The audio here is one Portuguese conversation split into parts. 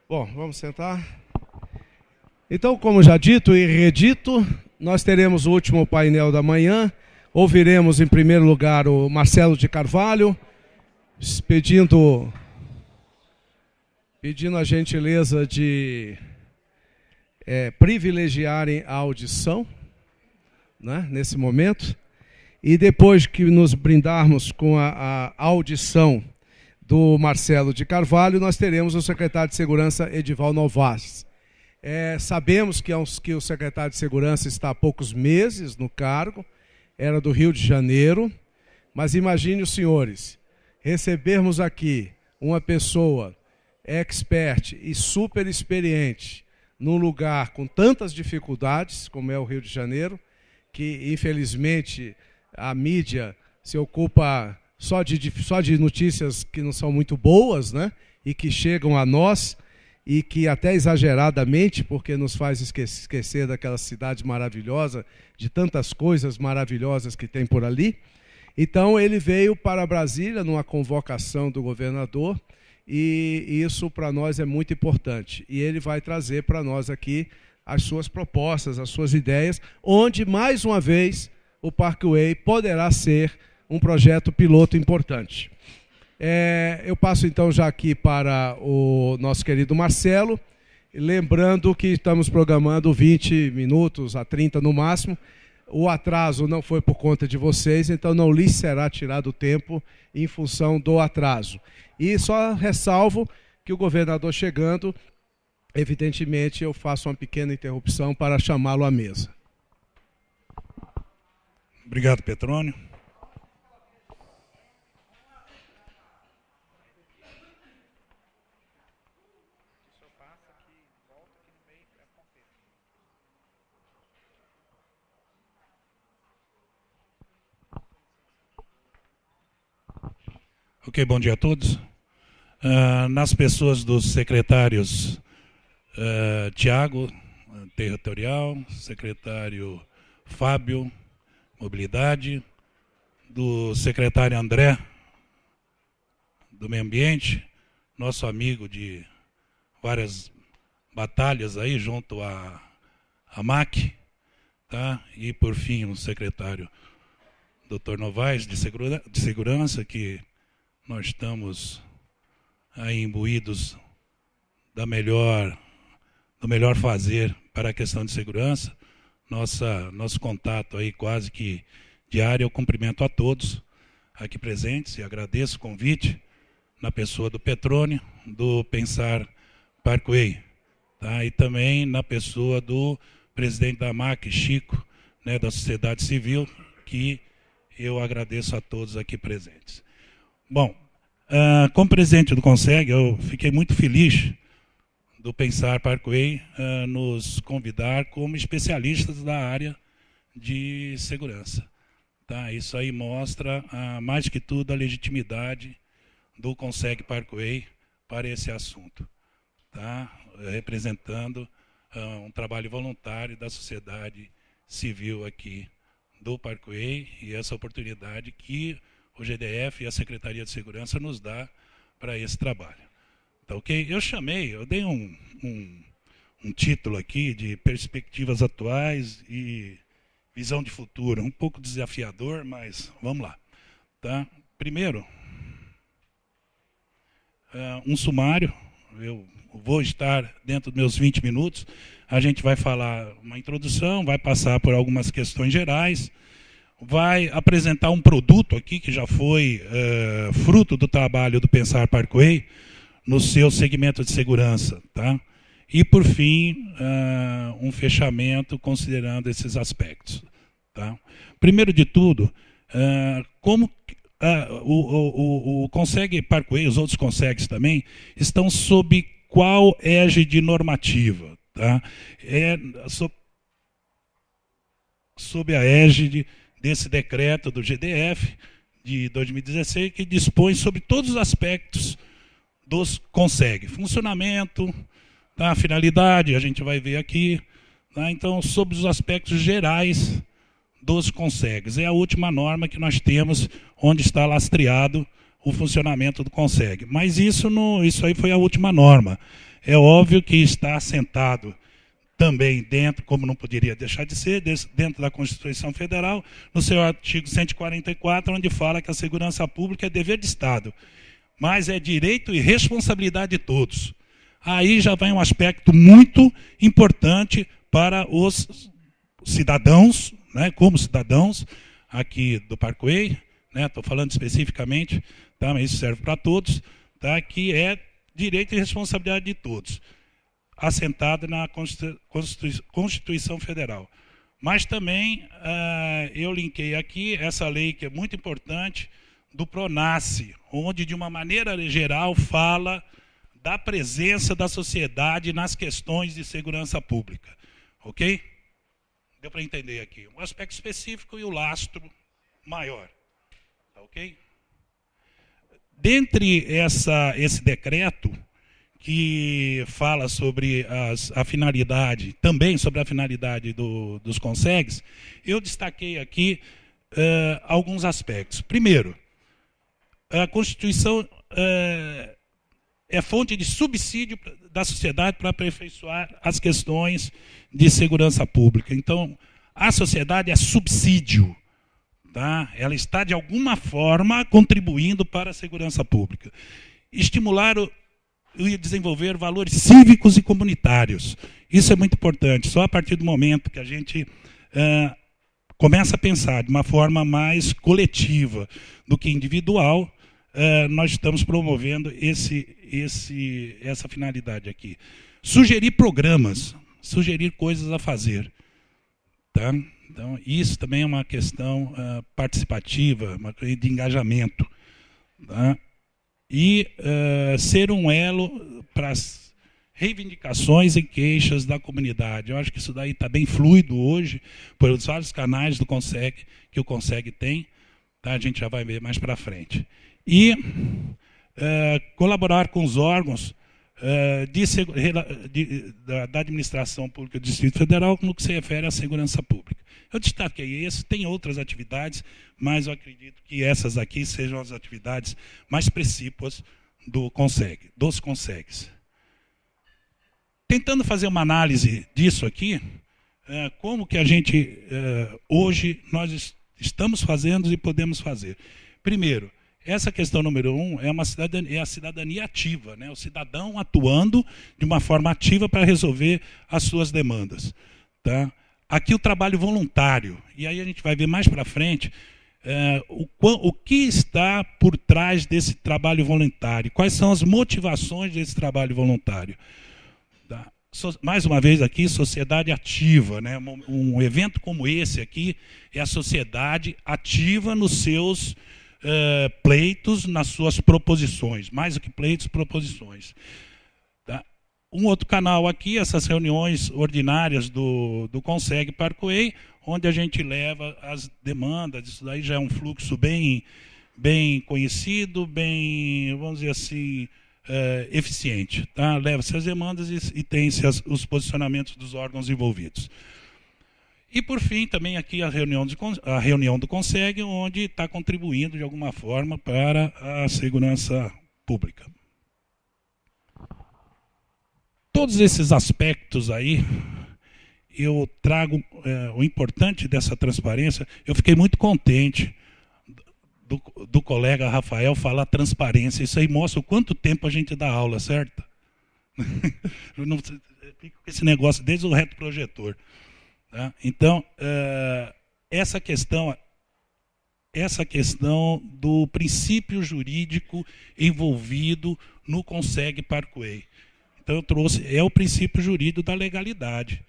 Bom, vamos sentar. Então, como já dito e redito, nós teremos o último painel da manhã. Ouviremos, em primeiro lugar, o Marcelo de Carvalho, pedindo a gentileza de privilegiarem a audição, né, nesse momento. E depois que nos brindarmos com a audição do Marcelo de Carvalho, nós teremos o secretário de Segurança, Edival Novaes. Sabemos que o secretário de Segurança está há poucos meses no cargo, era do Rio de Janeiro, mas imagine os senhores, recebermos aqui uma pessoa expert e super experiente num lugar com tantas dificuldades, como é o Rio de Janeiro, que infelizmente a mídia se ocupa só de notícias que não são muito boas, né? E que chegam a nós, e que até exageradamente, porque nos faz esquecer daquela cidade maravilhosa, de tantas coisas maravilhosas que tem por ali. Então ele veio para Brasília numa convocação do governador, e isso para nós é muito importante. E ele vai trazer para nós aqui as suas propostas, as suas ideias, onde, mais uma vez, o Parkway poderá ser um projeto piloto importante. Eu passo então já aqui para o nosso querido Marcelo, lembrando que estamos programando 20 minutos a 30 no máximo. O atraso não foi por conta de vocês, então não lhes será tirado tempo em função do atraso. E só ressalvo que o governador chegando, evidentemente eu faço uma pequena interrupção para chamá-lo à mesa. Obrigado, Petrônio. Ok, bom dia a todos. Nas pessoas dos secretários Tiago, territorial, secretário Fábio, mobilidade, do secretário André, do meio ambiente, nosso amigo de várias batalhas aí junto à MAC, tá? E por fim o secretário Dr. Novaes de segurança, que nós estamos aí imbuídos do melhor fazer para a questão de segurança. Nosso contato aí quase que diário. Eu cumprimento a todos aqui presentes e agradeço o convite na pessoa do Petrônio, do Pensar Parkway, tá? E também na pessoa do presidente da MAC, Chico, né, da sociedade civil, que eu agradeço a todos aqui presentes. Bom, como presidente do CONSEG, eu fiquei muito feliz do Pensar Parkway nos convidar como especialistas da área de segurança. Tá? Isso aí mostra, mais que tudo, a legitimidade do CONSEG Parkway para esse assunto. Tá? Representando um trabalho voluntário da sociedade civil aqui do Parkway, e essa oportunidade que o GDF e a Secretaria de Segurança nos dá para esse trabalho. Tá, ok? Eu dei um título aqui de perspectivas atuais e visão de futuro, um pouco desafiador, mas vamos lá. Tá? Primeiro, um sumário. Eu vou estar dentro dos meus 20 minutos, a gente vai falar uma introdução, vai passar por algumas questões gerais, vai apresentar um produto aqui que já foi fruto do trabalho do Pensar Parkway no seu segmento de segurança, tá? E, por fim, um fechamento considerando esses aspectos. Tá? Primeiro de tudo, como o CONSEG Parkway, os outros CONSEGs também, estão sob qual égide normativa? Tá? Sob a égide desse decreto do GDF de 2016, que dispõe sobre todos os aspectos dos CONSEG. Funcionamento, tá? Finalidade, a gente vai ver aqui. Tá? Então, sobre os aspectos gerais dos CONSEGs. É a última norma que nós temos, onde está lastreado o funcionamento do CONSEG. Mas isso aí foi a última norma. É óbvio que está assentado também dentro, como não poderia deixar de ser, dentro da Constituição Federal, no seu artigo 144, onde fala que a segurança pública é dever de Estado, mas é direito e responsabilidade de todos. Aí já vai um aspecto muito importante para os cidadãos, né, como cidadãos aqui do Parkway, estou falando especificamente, tá, mas isso serve para todos, tá, que é direito e responsabilidade de todos, assentado na Constituição Federal. Mas também eu linkei aqui essa lei que é muito importante, do PRONASSE, onde, de uma maneira geral, fala da presença da sociedade nas questões de segurança pública. Ok? Deu para entender aqui. Um aspecto específico e o lastro maior. Tá ok? Dentre esse decreto, que fala sobre a finalidade, também sobre a finalidade dos CONSEGs, eu destaquei aqui alguns aspectos. Primeiro, a Constituição é fonte de subsídio da sociedade para aperfeiçoar as questões de segurança pública. Então, a sociedade é subsídio. Tá? Ela está, de alguma forma, contribuindo para a segurança pública. Estimular e desenvolver valores cívicos e comunitários. Isso é muito importante. Só a partir do momento que a gente começa a pensar de uma forma mais coletiva do que individual, nós estamos promovendo essa finalidade aqui. Sugerir programas, sugerir coisas a fazer. Tá? Então, isso também é uma questão participativa, uma questão de engajamento. Tá? E ser um elo para as reivindicações e queixas da comunidade. Eu acho que isso daí está bem fluido hoje, por vários canais do CONSEG, que o CONSEG tem. Tá? A gente já vai ver mais para frente. E colaborar com os órgãos da administração pública do Distrito Federal no que se refere à segurança pública. Eu destaquei esse, tem outras atividades, mas eu acredito que essas aqui sejam as atividades mais precípuas dos CONSEGs. Tentando fazer uma análise disso aqui, como que a gente, hoje, nós estamos fazendo e podemos fazer. Primeiro, essa questão número 1 é a cidadania ativa, né? O cidadão atuando de uma forma ativa para resolver as suas demandas. Tá? Aqui o trabalho voluntário, e aí a gente vai ver mais para frente o que está por trás desse trabalho voluntário, quais são as motivações desse trabalho voluntário. Tá? Mais uma vez aqui, sociedade ativa. Né? Um evento como esse aqui é a sociedade ativa nos seus pleitos, nas suas proposições, mais do que pleitos, proposições. Tá? Um outro canal aqui, essas reuniões ordinárias do CONSEG Parkway, onde a gente leva as demandas, isso daí já é um fluxo bem conhecido, bem, vamos dizer assim, eficiente. Tá? Leva-se as demandas e tem-se os posicionamentos dos órgãos envolvidos. E, por fim, também aqui a reunião do CONSEG, onde está contribuindo, de alguma forma, para a segurança pública. Todos esses aspectos aí, eu trago o importante dessa transparência. Eu fiquei muito contente do colega Rafael falar transparência. Isso aí mostra o quanto tempo a gente dá aula, certo? Eu não fico com esse negócio desde o retroprojetor. Tá? Então, essa questão do princípio jurídico envolvido no CONSEG Parkway. Então, eu trouxe, o princípio jurídico da legalidade.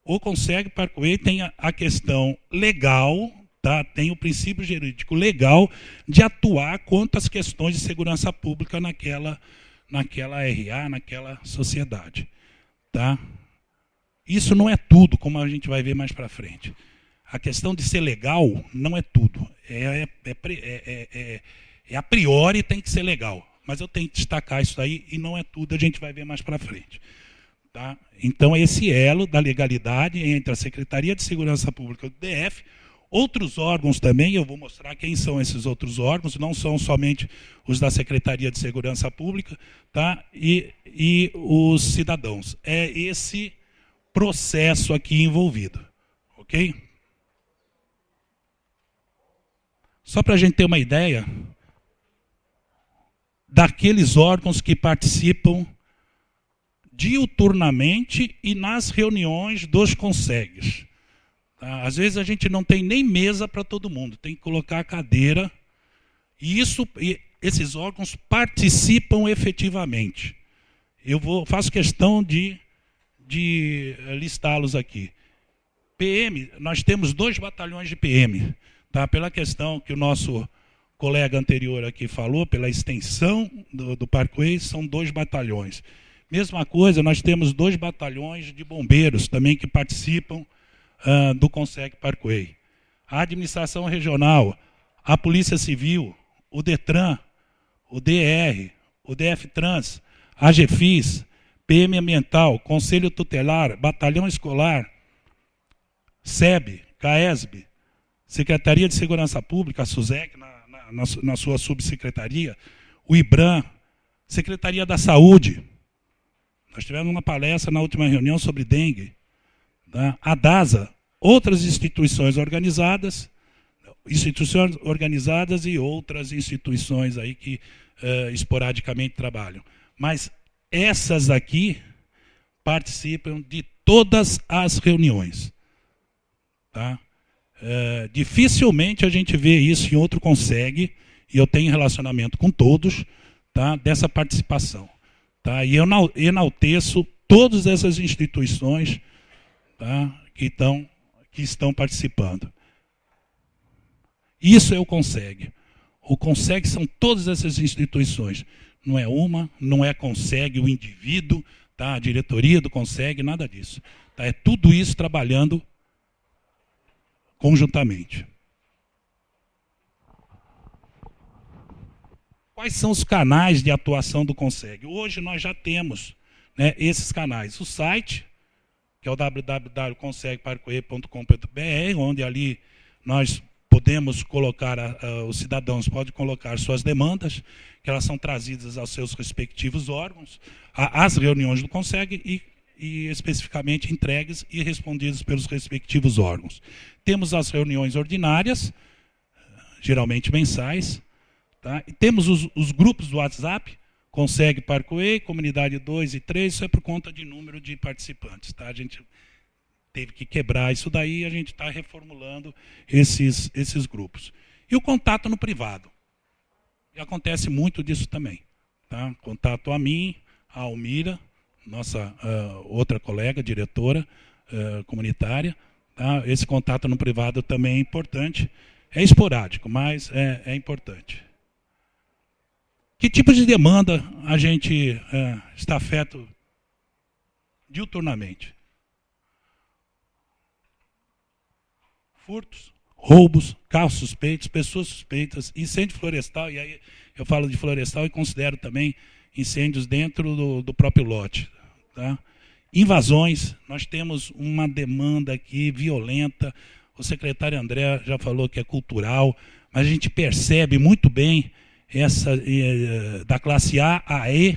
O CONSEG Parkway tem a questão legal, tá? Tem o princípio jurídico legal de atuar quanto às questões de segurança pública naquela RA, naquela sociedade. Tá? Isso não é tudo, como a gente vai ver mais para frente. A questão de ser legal não é tudo. A priori tem que ser legal. Mas eu tenho que destacar isso aí e não é tudo, a gente vai ver mais para frente. Tá? Então, esse elo da legalidade entre a Secretaria de Segurança Pública do DF, Outros órgãos também, eu vou mostrar quem são esses outros órgãos, não são somente os da Secretaria de Segurança Pública, tá? E os cidadãos. É esse processo aqui envolvido, ok? Só para a gente ter uma ideia daqueles órgãos que participam diuturnamente e nas reuniões dos consegues. Às vezes a gente não tem nem mesa para todo mundo, tem que colocar a cadeira. E esses órgãos participam efetivamente. Faço questão de listá-los aqui. PM, nós temos 2 batalhões de PM. Tá? Pela questão que o nosso colega anterior aqui falou, pela extensão do Parkway, são 2 batalhões. Mesma coisa, nós temos 2 batalhões de bombeiros também que participam do Conseg Parkway. A administração regional, a Polícia Civil, o DETRAN, o DR, o DF-Trans, a GFIS, PM Ambiental, Conselho Tutelar, Batalhão Escolar, SEB, CAESB, Secretaria de Segurança Pública, a SUSEC, na sua subsecretaria, o IBRAM, Secretaria da Saúde. Nós tivemos uma palestra na última reunião sobre dengue. Tá? A DASA, outras instituições organizadas e outras instituições aí que esporadicamente trabalham. Mas essas aqui participam de todas as reuniões. Tá? Dificilmente a gente vê isso em outro Conseg, e eu tenho relacionamento com todos, tá? Dessa participação. Tá? E eu enalteço todas essas instituições, tá? que estão participando. Isso é o Conseg. O Conseg são todas essas instituições. Não é uma, não é Conseg o indivíduo, tá? A diretoria do Conseg, nada disso. Tá? É tudo isso trabalhando conjuntamente. Quais são os canais de atuação do Conseg? Hoje nós já temos, né, esses canais. O site, que é o www.consegparkway.com.br, onde ali nós podemos colocar, os cidadãos podem colocar suas demandas, que elas são trazidas aos seus respectivos órgãos, às reuniões do Conseg e especificamente entregues e respondidas pelos respectivos órgãos. Temos as reuniões ordinárias, geralmente mensais, tá? E temos os grupos do WhatsApp, Conseg Parkway, Comunidade 2 e 3, isso é por conta de número de participantes. Tá? A gente teve que quebrar isso daí, a gente está reformulando esses grupos. E o contato no privado. E acontece muito disso também. Tá? Contato a mim, a Almira, nossa outra colega, diretora comunitária. Tá? Esse contato no privado também é importante. É esporádico, mas é importante. Que tipo de demanda a gente está afeto diuturnamente? Furtos, roubos, carros suspeitos, pessoas suspeitas, incêndio florestal, e aí eu falo de florestal e considero também incêndios dentro do próprio lote. Tá? Invasões, nós temos uma demanda aqui violenta, o secretário André já falou que é cultural, mas a gente percebe muito bem essa da classe A a E,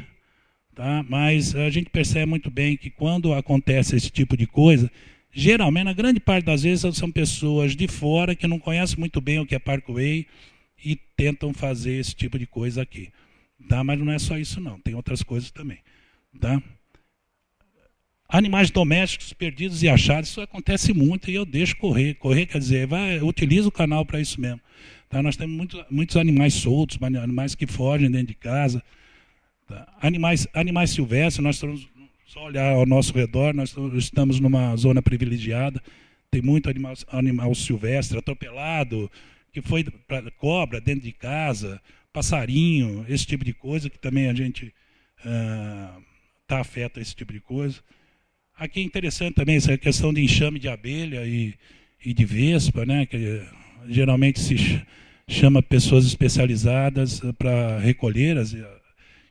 tá? Mas a gente percebe muito bem que quando acontece esse tipo de coisa, geralmente, na grande parte das vezes, são pessoas de fora que não conhecem muito bem o que é Parkway e tentam fazer esse tipo de coisa aqui. Tá? Mas não é só isso não, tem outras coisas também. Tá? Animais domésticos perdidos e achados, isso acontece muito e eu deixo correr. Correr quer dizer, utiliza o canal para isso mesmo. Tá? Nós temos muitos animais soltos, animais que fogem dentro de casa. Tá? Animais silvestres, nós estamos, só olhar ao nosso redor, nós estamos numa zona privilegiada, tem muito animal silvestre, atropelado, que foi para cobra dentro de casa, passarinho, esse tipo de coisa, que também a gente está afeto a esse tipo de coisa. Aqui é interessante também essa questão de enxame de abelha e de vespa, né, que geralmente se chama pessoas especializadas para recolhê-las,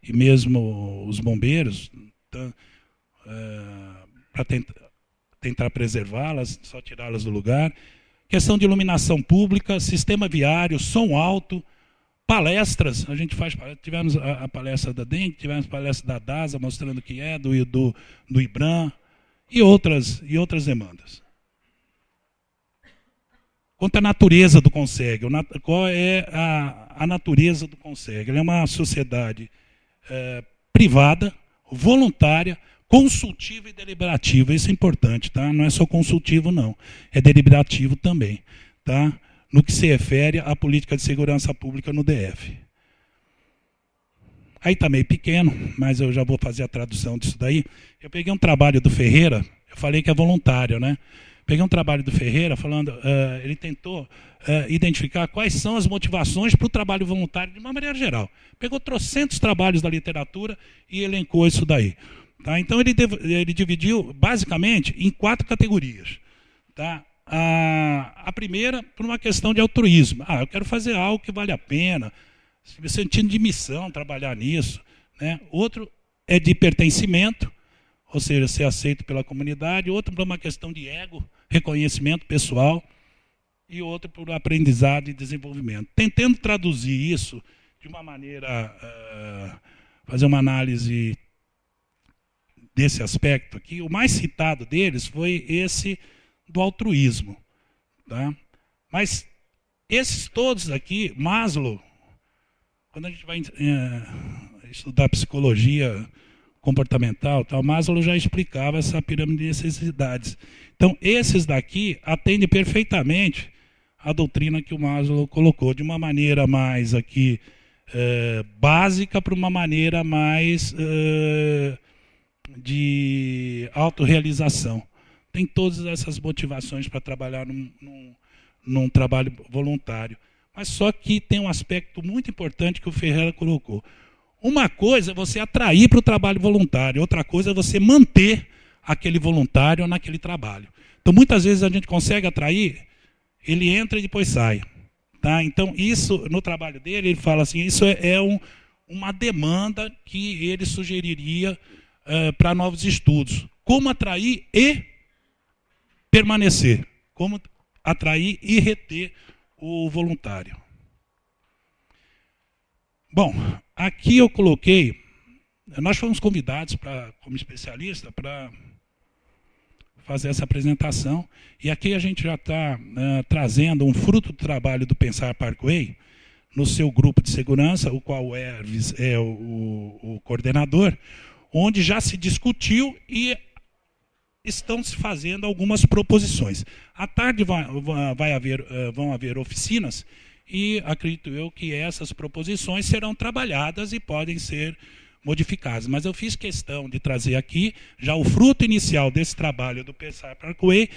e mesmo os bombeiros, para tentar preservá-las, só tirá-las do lugar. questão de iluminação pública, sistema viário, som alto, palestras. A gente tivemos a palestra da DENC, tivemos a palestra da DASA, mostrando o que é, do IBRAM, e outras demandas. Quanto à natureza do CONSEG, qual é a natureza do CONSEG? Ele é uma sociedade privada, voluntária, consultiva e deliberativa. Isso é importante, tá? Não é só consultivo, não. É deliberativo também, tá? No que se refere à política de segurança pública no DF. Aí está meio pequeno, mas eu já vou fazer a tradução disso daí. Eu peguei um trabalho do Ferreira, eu falei que é voluntário, né? Peguei um trabalho do Ferreira, falando, ele tentou identificar quais são as motivações para o trabalho voluntário de uma maneira geral. Pegou trocentos trabalhos da literatura e elencou isso daí. Tá? Então, ele dividiu, basicamente, em 4 categorias. Tá? A primeira, por uma questão de altruísmo. Eu quero fazer algo que vale a pena, sentindo de missão, trabalhar nisso. Né? Outro é de pertencimento, ou seja, ser aceito pela comunidade. Outro por uma questão de ego, reconhecimento pessoal. E outro por aprendizado e desenvolvimento. Tentando traduzir isso de uma maneira, fazer uma análise desse aspecto aqui, o mais citado deles foi esse do altruísmo. Tá? Mas esses todos aqui, Maslow, quando a gente vai estudar psicologia comportamental, tal, Maslow já explicava essa pirâmide de necessidades. Então, esses daqui atendem perfeitamente a doutrina que o Maslow colocou, de uma maneira mais aqui básica para uma maneira mais de autorrealização. Tem todas essas motivações para trabalhar num trabalho voluntário. Mas só que tem um aspecto muito importante que o Ferreira colocou. Uma coisa é você atrair para o trabalho voluntário, outra coisa é você manter aquele voluntário naquele trabalho. Então, muitas vezes a gente consegue atrair, ele entra e depois sai. Tá? Então, isso, no trabalho dele, ele fala assim, isso é uma demanda que ele sugeriria para novos estudos. Como atrair e permanecer. Como atrair e reter o voluntário. Bom, aqui eu coloquei, nós fomos convidados como especialista para fazer essa apresentação, e aqui a gente já está trazendo um fruto do trabalho do Pensar Parkway, no seu grupo de segurança, o qual o Herves é o coordenador, onde já se discutiu e estão se fazendo algumas proposições. À tarde vão haver oficinas, e acredito eu que essas proposições serão trabalhadas e podem ser modificadas. Mas eu fiz questão de trazer aqui já o fruto inicial desse trabalho do Pensar Parkway.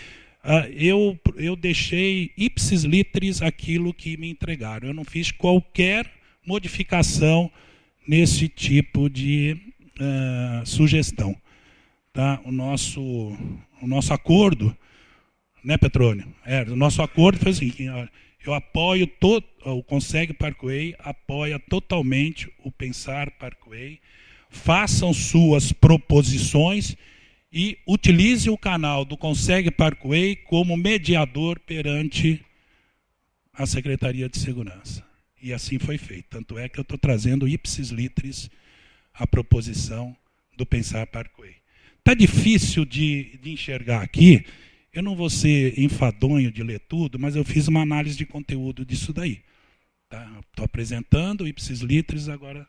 Eu deixei ipsis litteris aquilo que me entregaram. Eu não fiz qualquer modificação nesse tipo de sugestão. Tá? O nosso acordo, né, Petrônio? O nosso acordo foi assim, eu apoio o Conseg Parkway, apoia totalmente o Pensar Parkway, façam suas proposições e utilize o canal do Conseg Parkway como mediador perante a Secretaria de Segurança. E assim foi feito. Tanto é que eu estou trazendo ipsis litteris a proposição do Pensar Parkway. Está difícil de enxergar aqui. Eu não vou ser enfadonho de ler tudo, mas eu fiz uma análise de conteúdo disso daí. Tá? Estou apresentando ipsis litteris agora.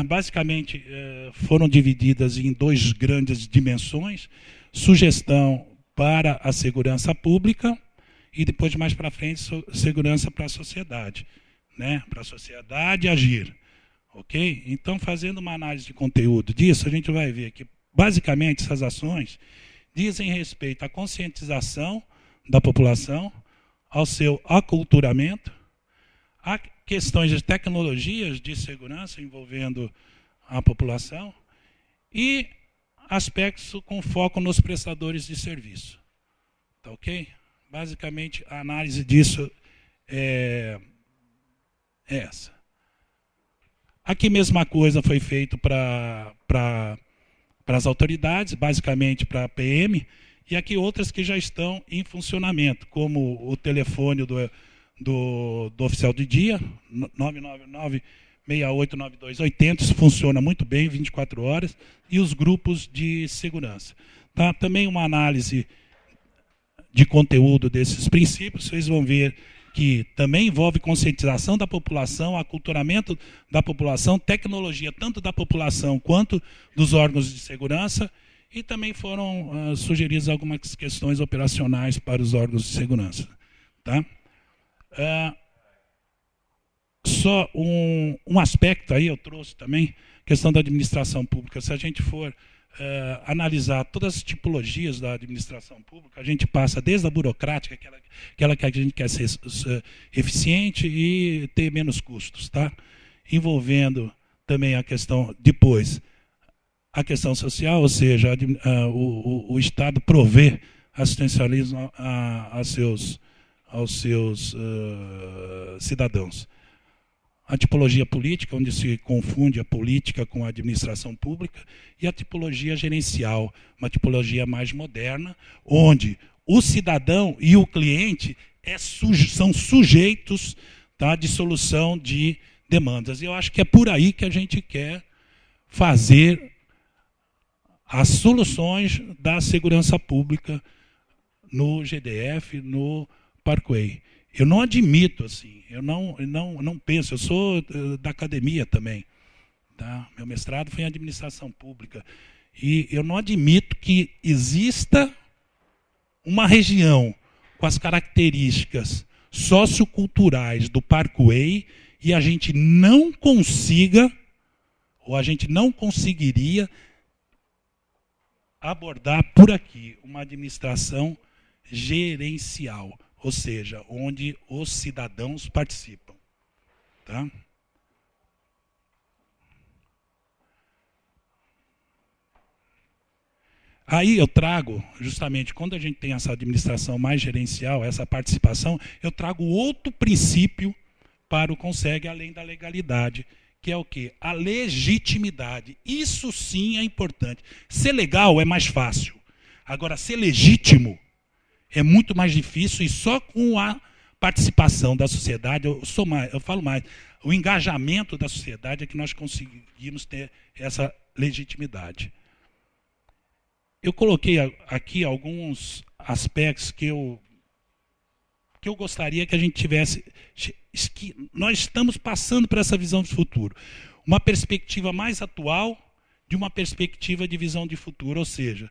Basicamente, foram divididas em 2 grandes dimensões. Sugestão para a segurança pública e depois, mais para frente, segurança para a sociedade. Né? Para a sociedade agir. Ok? Então, fazendo uma análise de conteúdo disso, a gente vai ver que, basicamente, essas ações dizem respeito à conscientização da população, ao seu aculturamento, a questões de tecnologias de segurança envolvendo a população e aspectos com foco nos prestadores de serviço. Tá ok? Basicamente, a análise disso é essa. Aqui, mesma coisa foi feito para as autoridades, basicamente para a PM, e aqui outras que já estão em funcionamento, como o telefone do oficial de dia, 999-689280, isso funciona muito bem, 24 horas, e os grupos de segurança. Tá? Também uma análise de conteúdo desses princípios, vocês vão ver que também envolve conscientização da população, aculturamento da população, tecnologia tanto da população quanto dos órgãos de segurança, e também foram sugeridas algumas questões operacionais para os órgãos de segurança. Tá? Só um aspecto aí eu trouxe também, questão da administração pública. Se a gente for analisar todas as tipologias da administração pública, a gente passa desde a burocrática, aquela que a gente quer ser eficiente e ter menos custos, tá? Envolvendo também a questão, depois, a questão social, ou seja, o Estado prover assistencialismo aos seus cidadãos. A tipologia política, onde se confunde a política com a administração pública, e a tipologia gerencial, uma tipologia mais moderna, onde o cidadão e o cliente são sujeitos, tá, de solução de demandas. E eu acho que é por aí que a gente quer fazer as soluções da segurança pública no GDF, no Parkway. Eu não admito, assim, eu não penso, eu sou da academia também. Tá? Meu mestrado foi em administração pública. E eu não admito que exista uma região com as características socioculturais do Parkway e a gente não consiga, ou a gente não conseguiria abordar por aqui uma administração gerencial. Ou seja, onde os cidadãos participam. Tá? Aí eu trago, justamente, quando a gente tem essa administração mais gerencial, essa participação, eu trago outro princípio para o CONSEG, além da legalidade, que é o quê? A legitimidade. Isso sim é importante. Ser legal é mais fácil. Agora, ser legítimo é muito mais difícil, e só com a participação da sociedade, eu falo mais, o engajamento da sociedade é que nós conseguimos ter essa legitimidade. Eu coloquei aqui alguns aspectos que eu gostaria que a gente tivesse, que nós estamos passando por essa visão de futuro. Uma perspectiva mais atual de uma perspectiva de visão de futuro, ou seja,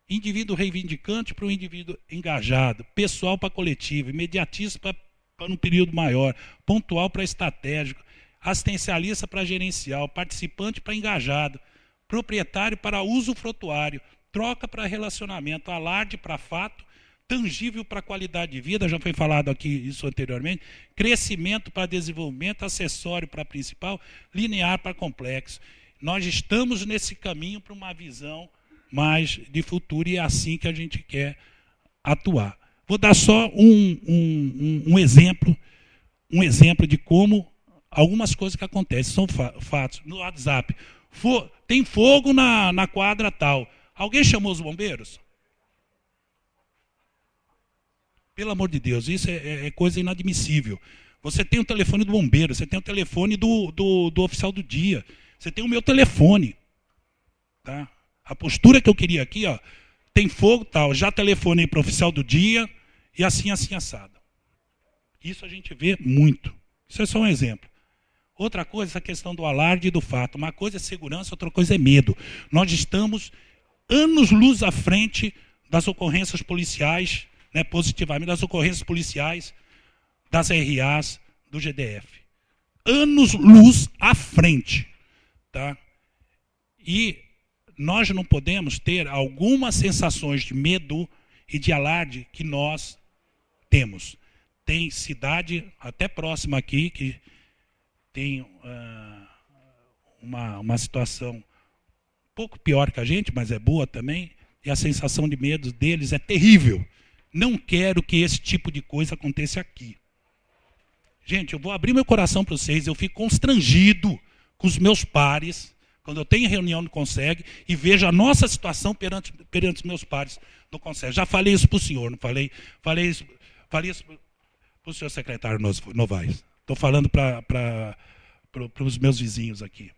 indivíduo reivindicante para o indivíduo engajado, pessoal para coletivo, imediatista para um período maior, pontual para estratégico, assistencialista para gerencial, participante para engajado, proprietário para uso frutuário, troca para relacionamento, alarde para fato, tangível para qualidade de vida, já foi falado aqui isso anteriormente, crescimento para desenvolvimento, acessório para principal, linear para complexo. Nós estamos nesse caminho para uma visão mais de futuro, e é assim que a gente quer atuar. Vou dar só um exemplo de como algumas coisas que acontecem, são fatos. No WhatsApp, tem fogo na quadra tal. Alguém chamou os bombeiros? Pelo amor de Deus, isso é coisa inadmissível. Você tem o telefone do bombeiro, você tem o telefone do oficial do dia, você tem o meu telefone. Tá? A postura que eu queria aqui, ó, tem fogo, tal, já telefonei para o oficial do dia, e assim, assado. Isso a gente vê muito. Isso é só um exemplo. Outra coisa, essa questão do alarde e do fato. Uma coisa é segurança, outra coisa é medo. Nós estamos anos-luz à frente das ocorrências policiais, né, positivamente, das ocorrências policiais, das RAs, do GDF. Anos-luz à frente. Tá? E nós não podemos ter algumas sensações de medo e de alarde que nós temos. Tem cidade até próxima aqui que tem uma situação um pouco pior que a gente, mas é boa também, e a sensação de medo deles é terrível. Não quero que esse tipo de coisa aconteça aqui. Gente, eu vou abrir meu coração para vocês, eu fico constrangido com os meus pares, Quando eu tenho reunião do CONSEG e vejo a nossa situação perante os meus pares do CONSEG. Já falei isso para o senhor, não falei? Falei isso para o senhor secretário Novaes. Estou falando para os meus vizinhos aqui.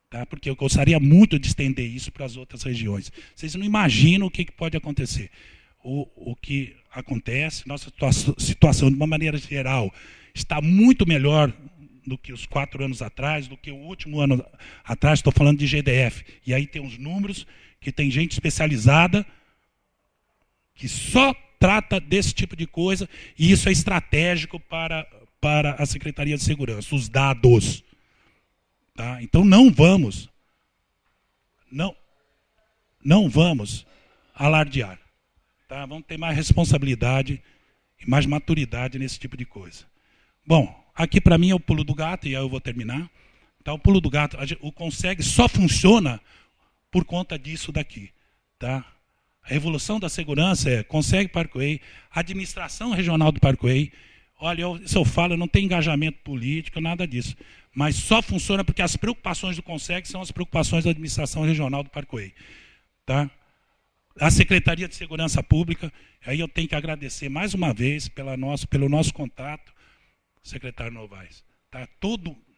Tá? Porque eu gostaria muito de estender isso para as outras regiões. Vocês não imaginam o que pode acontecer. O que acontece, nossa situação, de uma maneira geral, está muito melhor do que os 4 anos atrás, do que o último ano atrás, estou falando de GDF. E aí tem uns números que tem gente especializada que só trata desse tipo de coisa, e isso é estratégico para a Secretaria de Segurança, os dados. Tá? Então não vamos alardear. Tá? Vamos ter mais responsabilidade e mais maturidade nesse tipo de coisa. Bom, aqui para mim é o pulo do gato, e aí eu vou terminar. Tá? O pulo do gato, o CONSEG só funciona por conta disso daqui. Tá? A evolução da segurança é CONSEG Parkway, administração regional do Parkway. Olha, se eu falo, não tem engajamento político, nada disso. Mas só funciona porque as preocupações do CONSEG são as preocupações da administração regional do Parkway. Tá? A Secretaria de Segurança Pública, aí eu tenho que agradecer mais uma vez pelo nosso contato, secretário Novaes. Tá?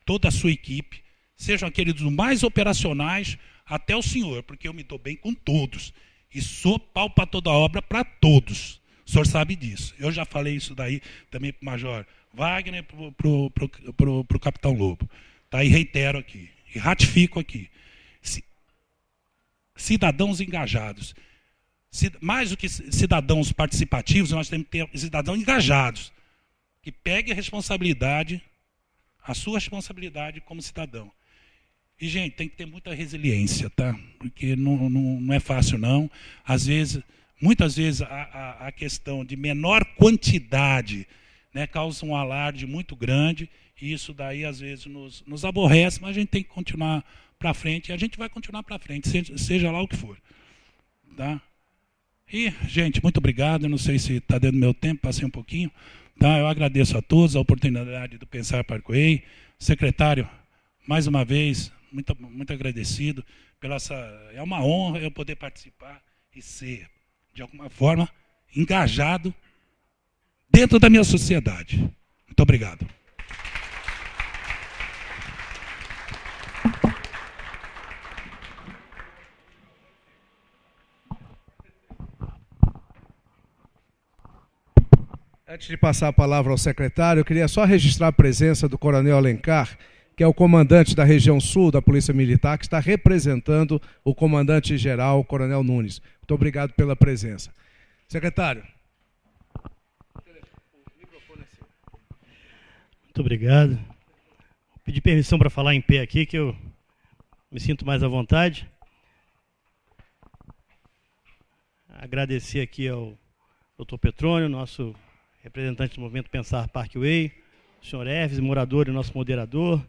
Toda a sua equipe, sejam aqueles dos mais operacionais até o senhor, porque eu me dou bem com todos. E sou pau para toda obra para todos. O senhor sabe disso. Eu já falei isso daí também para o Major Wagner, para o Capitão Lobo. Tá? E reitero aqui, e ratifico aqui. Cidadãos engajados. Mais do que cidadãos participativos, nós temos que ter cidadãos engajados, que peguem a responsabilidade, a sua responsabilidade como cidadão. E, gente, tem que ter muita resiliência, tá? Porque não é fácil, não. Muitas vezes, a questão de menor quantidade, né, causa um alarde muito grande, e isso daí, às vezes, nos aborrece, mas a gente tem que continuar para frente, e a gente vai continuar para frente, seja lá o que for. Tá? E, gente, muito obrigado. Eu não sei se está dentro do meu tempo, passei um pouquinho. Tá? Eu agradeço a todos a oportunidade do Pensar Parkway. Secretário, mais uma vez, muito agradecido. É uma honra eu poder participar e ser, de alguma forma, engajado dentro da minha sociedade. Muito obrigado. Antes de passar a palavra ao secretário, eu queria só registrar a presença do Coronel Alencar, que é o comandante da região sul da Polícia Militar, que está representando o comandante-geral, o Coronel Nunes. Muito obrigado pela presença. Secretário. Muito obrigado. Vou pedir permissão para falar em pé aqui, que eu me sinto mais à vontade. Agradecer aqui ao Dr. Petrônio, nosso representante do movimento Pensar Parkway, o senhor Eves, morador e nosso moderador,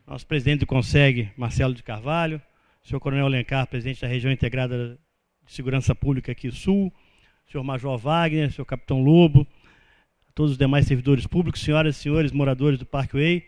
nosso presidente do CONSEG, Marcelo de Carvalho, o senhor Coronel Alencar, presidente da Região Integrada de Segurança Pública aqui Sul, o senhor Major Wagner, o senhor Capitão Lobo, todos os demais servidores públicos, senhoras e senhores moradores do Parkway,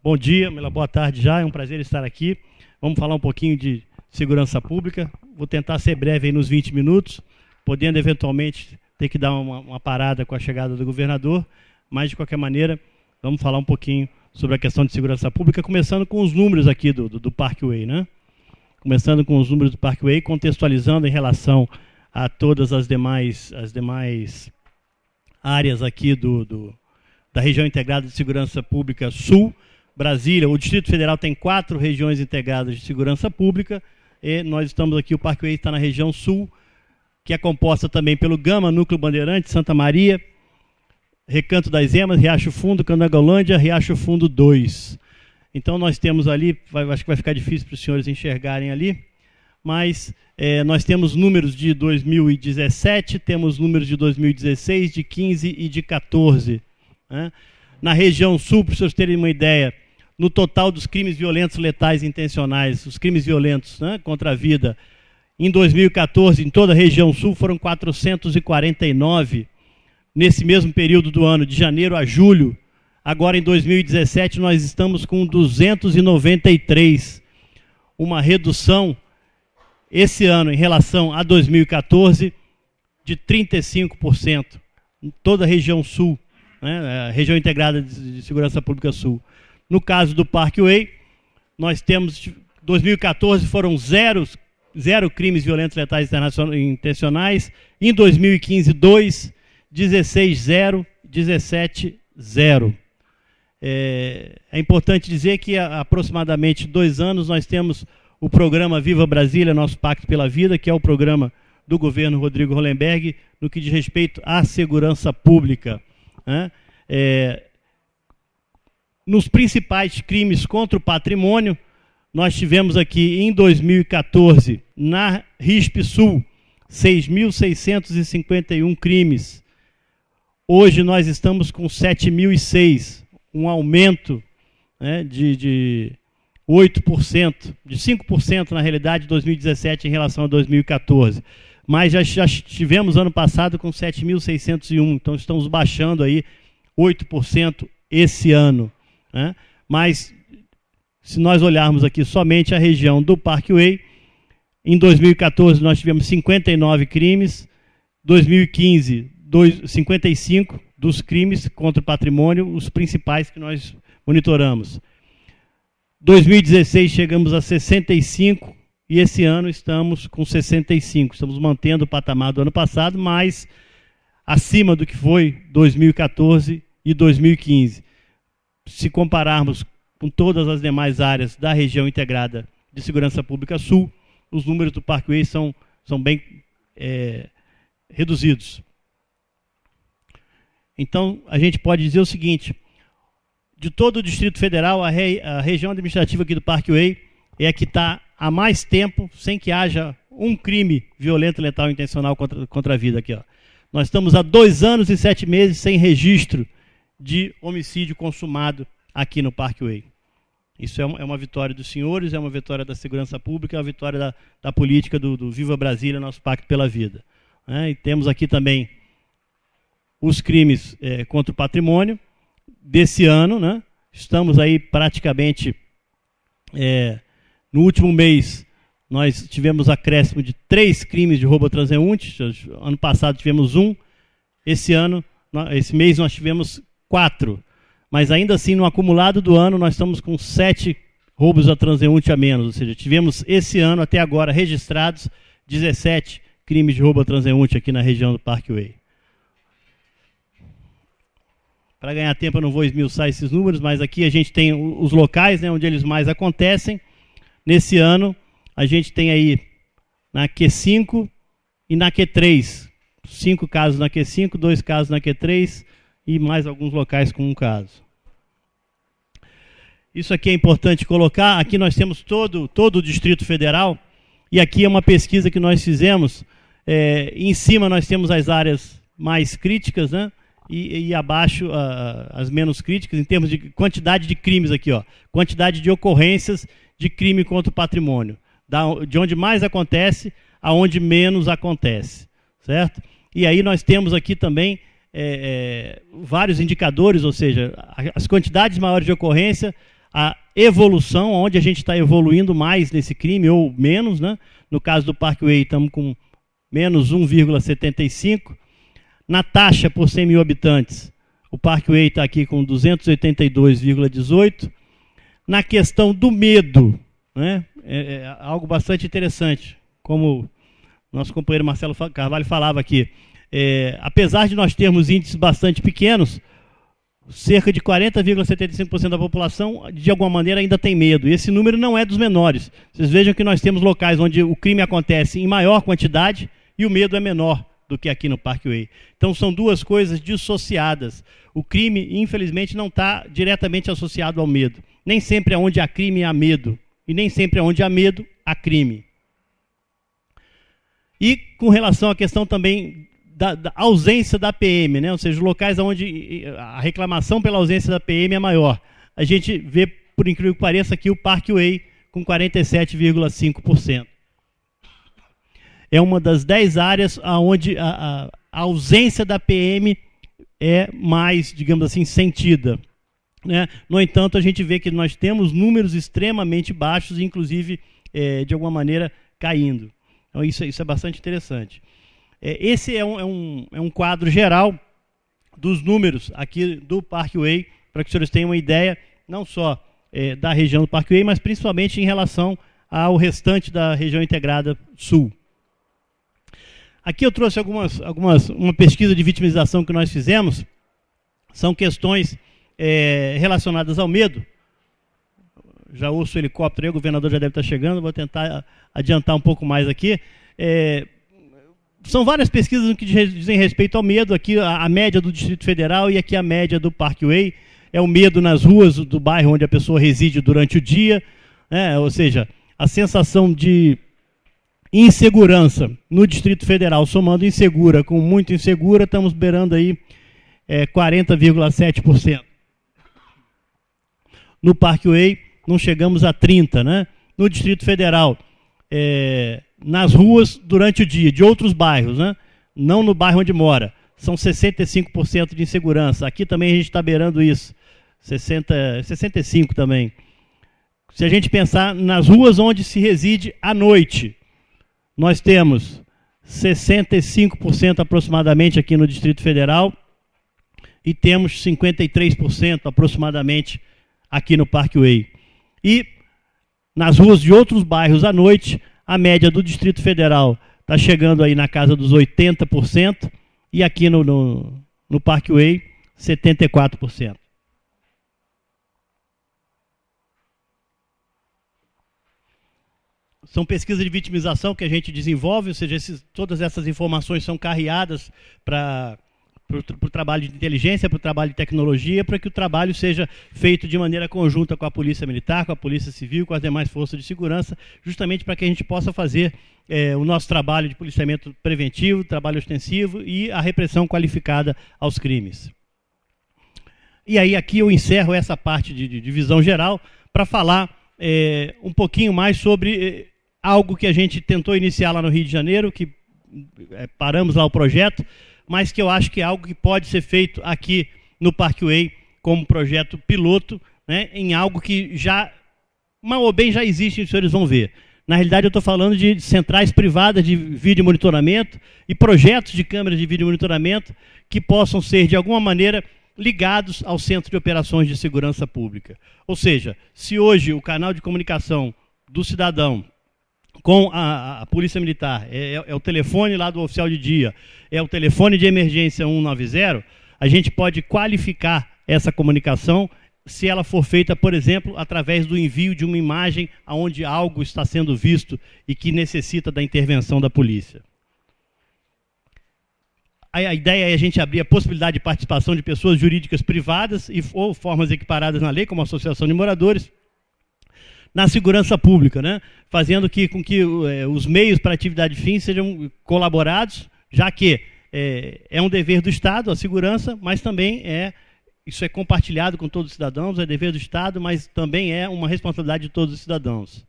bom dia, boa tarde já, é um prazer estar aqui. Vamos falar um pouquinho de segurança pública, vou tentar ser breve aí nos 20 minutos, podendo eventualmente ter que dar uma parada com a chegada do governador, mas de qualquer maneira, vamos falar um pouquinho sobre a questão de segurança pública, começando com os números aqui do Parkway, né? Começando com os números do Parkway, contextualizando em relação a todas as demais áreas aqui da região integrada de segurança pública Sul, Brasília. O Distrito Federal tem 4 regiões integradas de segurança pública, e nós estamos aqui, o Parkway está na região Sul, que é composta também pelo Gama, Núcleo Bandeirante, Santa Maria, Recanto das Emas, Riacho Fundo, Candangolândia, Riacho Fundo 2. Então nós temos ali, acho que vai ficar difícil para os senhores enxergarem ali, mas nós temos números de 2017, temos números de 2016, de 15 e de 14. Né? Na região sul, para os senhores terem uma ideia, no total dos crimes violentos letais intencionais, os crimes violentos, né, contra a vida, em 2014, em toda a região sul, foram 449. Nesse mesmo período do ano, de janeiro a julho. Agora, em 2017, nós estamos com 293. uma redução esse ano em relação a 2014 de 35% em toda a região sul, né, a região integrada de segurança pública sul. No caso do Parkway, nós temos, 2014 foram zero crimes violentos letais intencionais, em 2015, 2, 16, 0, 17, 0. É importante dizer que há aproximadamente 2 anos nós temos o programa Viva Brasília, Nosso Pacto pela Vida, que é o programa do governo Rodrigo Hollenberg, no que diz respeito à segurança pública, né? Nos principais crimes contra o patrimônio, nós tivemos aqui em 2014, na RISP Sul, 6.651 crimes. Hoje nós estamos com 7.006, um aumento, né, de 8%, de 5% na realidade de 2017 em relação a 2014. Mas já tivemos ano passado com 7.601, então estamos baixando aí 8% esse ano, né? Mas se nós olharmos aqui somente a região do Parkway, em 2014 nós tivemos 59 crimes, 2015 55 dos crimes contra o patrimônio, os principais que nós monitoramos. 2016 chegamos a 65 e esse ano estamos com 65. Estamos mantendo o patamar do ano passado, mas acima do que foi 2014 e 2015. Se compararmos com todas as demais áreas da região integrada de segurança pública sul, os números do Parkway são bem reduzidos. Então, a gente pode dizer o seguinte: de todo o Distrito Federal, a região administrativa aqui do Parkway é a que está há mais tempo sem que haja um crime violento, letal e intencional contra a vida. Aqui, ó. Nós estamos há 2 anos e 7 meses sem registro de homicídio consumado aqui no Parkway. Isso é uma vitória dos senhores, é uma vitória da segurança pública, é uma vitória da política do Viva Brasília, Nosso Pacto pela Vida. E temos aqui também os crimes contra o patrimônio desse ano, né? Estamos aí praticamente, no último mês, nós tivemos acréscimo de 3 crimes de roubo a transeunte. Ano passado tivemos 1, esse mês nós tivemos 4. Mas ainda assim, no acumulado do ano, nós estamos com 7 roubos a transeunte a menos. Ou seja, tivemos esse ano, até agora, registrados 17 crimes de roubo a transeunte aqui na região do Parkway. Para ganhar tempo, eu não vou esmiuçar esses números, mas aqui a gente tem os locais, né, onde eles mais acontecem. Nesse ano, a gente tem aí na Q5 e na Q3. 5 casos na Q5, 2 casos na Q3 e mais alguns locais com 1 caso. Isso aqui é importante colocar. Aqui nós temos todo o Distrito Federal, e aqui é uma pesquisa que nós fizemos. Em cima nós temos as áreas mais críticas, né? E abaixo as menos críticas, em termos de quantidade de crimes aqui, ó, quantidade de ocorrências de crime contra o patrimônio, de onde mais acontece aonde menos acontece, certo? E aí nós temos aqui também vários indicadores, ou seja, as quantidades maiores de ocorrência, a evolução, onde a gente está evoluindo mais nesse crime ou menos, né? No caso do Parkway estamos com menos 1,75. Na taxa por 100 mil habitantes, o Parkway está aqui com 282,18. Na questão do medo, né, algo bastante interessante, como nosso companheiro Marcelo Carvalho falava aqui. Apesar de nós termos índices bastante pequenos, cerca de 40,75% da população, de alguma maneira, ainda tem medo. E esse número não é dos menores. Vocês vejam que nós temos locais onde o crime acontece em maior quantidade e o medo é menor do que aqui no Parkway. Então são duas coisas dissociadas. O crime, infelizmente, não está diretamente associado ao medo. Nem sempre onde há crime há medo. E nem sempre onde há medo há crime. E com relação à questão também da ausência da PM, né? Ou seja, os locais onde a reclamação pela ausência da PM é maior. A gente vê, por incrível que pareça, aqui o Parkway com 47,5%. É uma das 10 áreas onde a ausência da PM é mais, digamos assim, sentida, né? No entanto, a gente vê que nós temos números extremamente baixos, inclusive de alguma maneira, caindo. Então, isso é bastante interessante. Esse é um quadro geral dos números aqui do Parkway, para que os senhores tenham uma ideia, não só da região do Parkway, mas principalmente em relação ao restante da região integrada sul. Aqui eu trouxe uma pesquisa de vitimização que nós fizemos, são questões relacionadas ao medo. Já ouço o helicóptero aí, o governador já deve estar chegando, vou tentar adiantar um pouco mais aqui. São várias pesquisas no que dizem respeito ao medo, aqui a média do Distrito Federal e aqui a média do Parkway. É o medo nas ruas do bairro onde a pessoa reside durante o dia, ou seja, a sensação de insegurança no Distrito Federal, somando insegura com muito insegura, estamos beirando aí 40,7%. No Parkway, não chegamos a 30%, né? No Distrito Federal, nas ruas durante o dia, de outros bairros, né? Não no bairro onde mora, são 65% de insegurança. Aqui também a gente está beirando isso, 65% também. Se a gente pensar nas ruas onde se reside à noite, nós temos 65% aproximadamente aqui no Distrito Federal e temos 53% aproximadamente aqui no Parkway. E nas ruas de outros bairros à noite, a média do Distrito Federal está chegando aí na casa dos 80% e aqui no Parkway, 74%. São pesquisas de vitimização que a gente desenvolve, ou seja, todas essas informações são carreadas para o trabalho de inteligência, para o trabalho de tecnologia, para que o trabalho seja feito de maneira conjunta com a Polícia Militar, com a Polícia Civil, com as demais forças de segurança, justamente para que a gente possa fazer o nosso trabalho de policiamento preventivo, trabalho ostensivo e a repressão qualificada aos crimes. E aí aqui eu encerro essa parte de visão geral para falar um pouquinho mais sobre algo que a gente tentou iniciar lá no Rio de Janeiro, que paramos lá o projeto, mas que eu acho que é algo que pode ser feito aqui no Parkway como projeto piloto, né, em algo que já, mal ou bem, já existe, os senhores vão ver. Na realidade, eu estou falando de centrais privadas de vídeo monitoramento e projetos de câmeras de vídeo monitoramento que possam ser, de alguma maneira, ligados ao Centro de Operações de Segurança Pública. Ou seja, se hoje o canal de comunicação do cidadão com a Polícia Militar é o telefone lá do oficial de dia, é o telefone de emergência 190, a gente pode qualificar essa comunicação se ela for feita, por exemplo, através do envio de uma imagem onde algo está sendo visto e que necessita da intervenção da polícia. A ideia é a gente abrir a possibilidade de participação de pessoas jurídicas privadas ou formas equiparadas na lei, como a associação de moradores, na segurança pública, né? Fazendo com que os meios para atividade fim sejam colaborados, já que é um dever do Estado, a segurança, mas também isso é compartilhado com todos os cidadãos, é dever do Estado, mas também é uma responsabilidade de todos os cidadãos.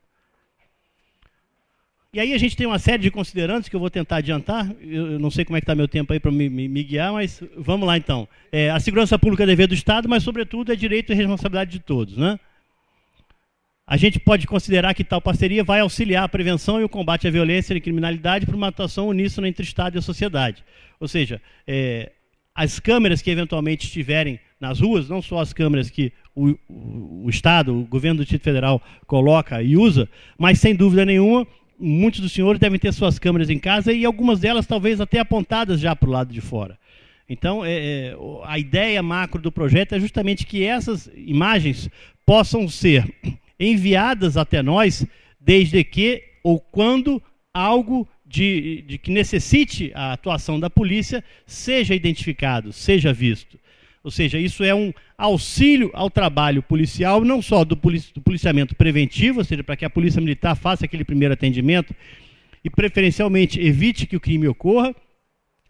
E aí a gente tem uma série de considerandos que eu vou tentar adiantar, eu não sei como é que está meu tempo aí para me guiar, mas vamos lá então. A segurança pública é dever do Estado, mas sobretudo é direito e responsabilidade de todos, né? A gente pode considerar que tal parceria vai auxiliar a prevenção e o combate à violência e à criminalidade por uma atuação uníssona entre o Estado e a sociedade. Ou seja, as câmeras que eventualmente estiverem nas ruas, não só as câmeras que o Estado, o governo do Distrito Federal coloca e usa, mas sem dúvida nenhuma, muitos dos senhores devem ter suas câmeras em casa e algumas delas talvez até apontadas já para o lado de fora. Então, a ideia macro do projeto é justamente que essas imagens possam ser enviadas até nós, desde que ou quando algo de que necessite a atuação da polícia seja identificado, seja visto. Ou seja, isso é um auxílio ao trabalho policial, não só do policiamento preventivo, ou seja, para que a Polícia Militar faça aquele primeiro atendimento e, preferencialmente, evite que o crime ocorra,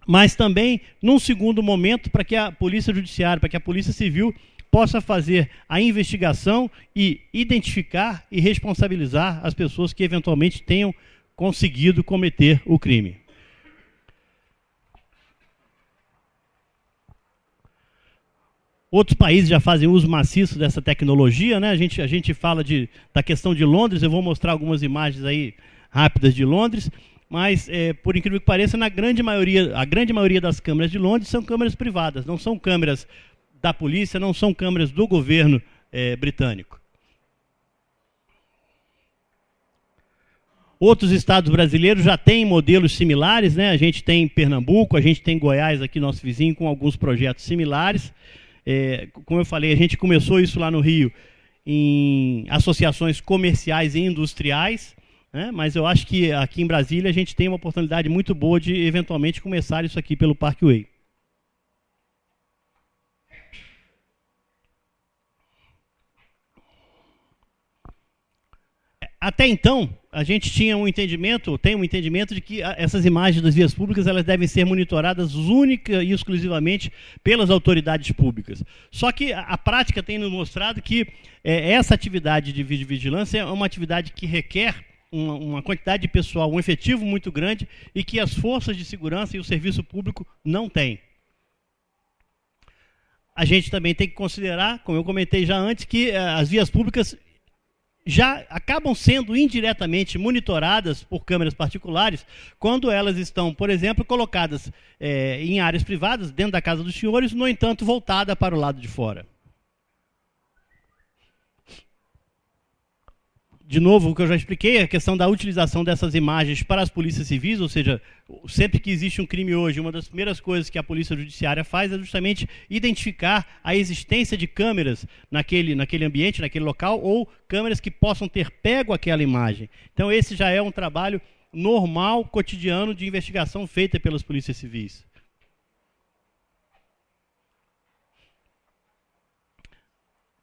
mas também, num segundo momento, para que a Polícia Judiciária, para que a Polícia Civil possa fazer a investigação e identificar e responsabilizar as pessoas que eventualmente tenham conseguido cometer o crime. Outros países já fazem uso maciço dessa tecnologia, né? A gente fala da questão de Londres, eu vou mostrar algumas imagens aí rápidas de Londres, mas, por incrível que pareça, a grande maioria das câmeras de Londres são câmeras privadas, não são câmeras da polícia, não são câmeras do governo britânico. Outros estados brasileiros já têm modelos similares, né? A gente tem Pernambuco, a gente tem Goiás, aqui nosso vizinho, com alguns projetos similares. Como eu falei, a gente começou isso lá no Rio em associações comerciais e industriais, né? Mas eu acho que aqui em Brasília a gente tem uma oportunidade muito boa de eventualmente começar isso aqui pelo Parkway. Até então, a gente tinha tem um entendimento de que essas imagens das vias públicas elas devem ser monitoradas única e exclusivamente pelas autoridades públicas. Só que a prática tem nos mostrado que essa atividade de videovigilância é uma atividade que requer uma quantidade de pessoal, um efetivo muito grande e que as forças de segurança e o serviço público não têm. A gente também tem que considerar, como eu comentei já antes, que as vias públicas já acabam sendo indiretamente monitoradas por câmeras particulares quando elas estão, por exemplo, colocadas em áreas privadas, dentro da casa dos senhores, no entanto, voltada para o lado de fora. De novo, o que eu já expliquei, a questão da utilização dessas imagens para as polícias civis, ou seja, sempre que existe um crime hoje, uma das primeiras coisas que a polícia judiciária faz é justamente identificar a existência de câmeras naquele ambiente, naquele local, ou câmeras que possam ter pego aquela imagem. Então esse já é um trabalho normal, cotidiano, de investigação feita pelas polícias civis.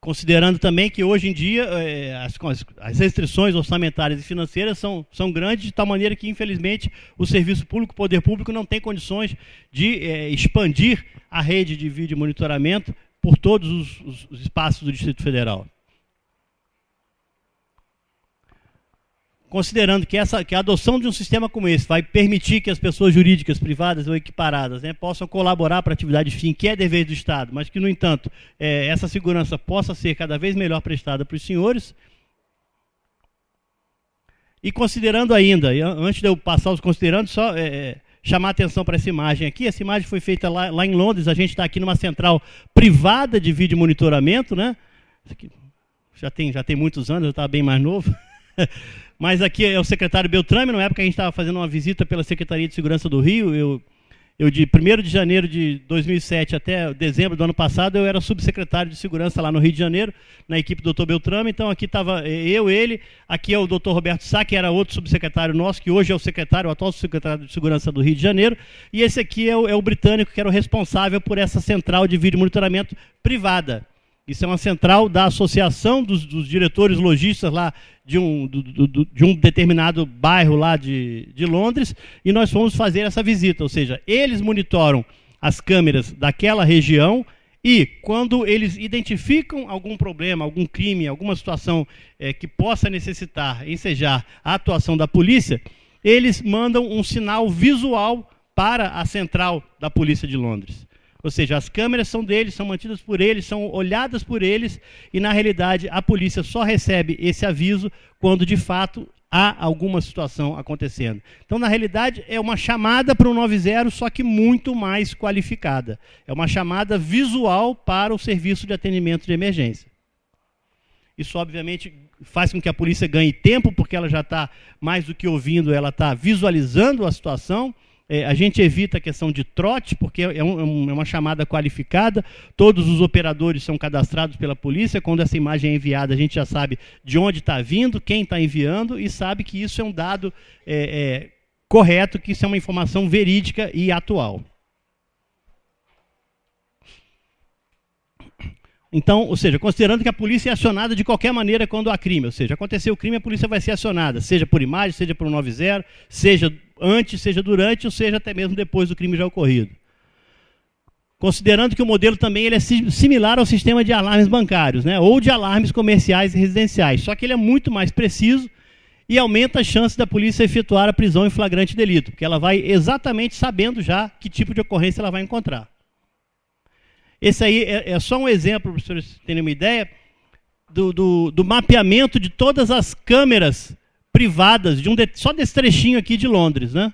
Considerando também que hoje em dia as restrições orçamentárias e financeiras são grandes, de tal maneira que, infelizmente, o serviço público, o poder público, não tem condições de expandir a rede de vídeo monitoramento por todos os espaços do Distrito Federal. Considerando que a adoção de um sistema como esse vai permitir que as pessoas jurídicas privadas ou equiparadas, né, possam colaborar para a atividade fim, que é dever do Estado, mas que, no entanto, essa segurança possa ser cada vez melhor prestada para os senhores. E considerando ainda, antes de eu passar os considerando, só chamar a atenção para essa imagem aqui. Essa imagem foi feita lá em Londres, a gente está aqui numa central privada de vídeo monitoramento, né? Isso aqui já tem muitos anos, eu estava bem mais novo. Mas aqui é o secretário Beltrame. Na época a gente estava fazendo uma visita pela Secretaria de Segurança do Rio. Eu de 1º de janeiro de 2007 até dezembro do ano passado, eu era subsecretário de Segurança lá no Rio de Janeiro, na equipe do Dr. Beltrame. Então aqui estava ele, aqui é o Dr. Roberto Sá, que era outro subsecretário nosso, que hoje é o atual secretário de Segurança do Rio de Janeiro. E esse aqui é o britânico, que era o responsável por essa central de vídeo monitoramento privada. Isso é uma central da Associação dos Diretores Logistas lá de um determinado bairro lá de Londres, e nós fomos fazer essa visita, ou seja, eles monitoram as câmeras daquela região e, quando eles identificam algum problema, algum crime, alguma situação que possa necessitar, ensejar a atuação da polícia, eles mandam um sinal visual para a central da Polícia de Londres. Ou seja, as câmeras são deles, são mantidas por eles, são olhadas por eles, e na realidade a polícia só recebe esse aviso quando de fato há alguma situação acontecendo. Então, na realidade, é uma chamada para o 90, só que muito mais qualificada. É uma chamada visual para o serviço de atendimento de emergência. Isso, obviamente, faz com que a polícia ganhe tempo, porque ela já está, mais do que ouvindo, ela está visualizando a situação. A gente evita a questão de trote, porque é uma chamada qualificada. Todos os operadores são cadastrados pela polícia. Quando essa imagem é enviada, a gente já sabe de onde está vindo, quem está enviando, e sabe que isso é um dado correto, que isso é uma informação verídica e atual. Então, ou seja, considerando que a polícia é acionada de qualquer maneira quando há crime, ou seja, aconteceu o crime, a polícia vai ser acionada, seja por imagem, seja por 90, seja antes, seja durante, ou seja até mesmo depois do crime já ocorrido. Considerando que o modelo também ele é similar ao sistema de alarmes bancários, né, ou de alarmes comerciais e residenciais, só que ele é muito mais preciso e aumenta a chance da polícia efetuar a prisão em flagrante delito, porque ela vai exatamente sabendo já que tipo de ocorrência ela vai encontrar. Esse aí é só um exemplo, para os senhores terem uma ideia, do mapeamento de todas as câmeras privadas, só desse trechinho aqui de Londres, né?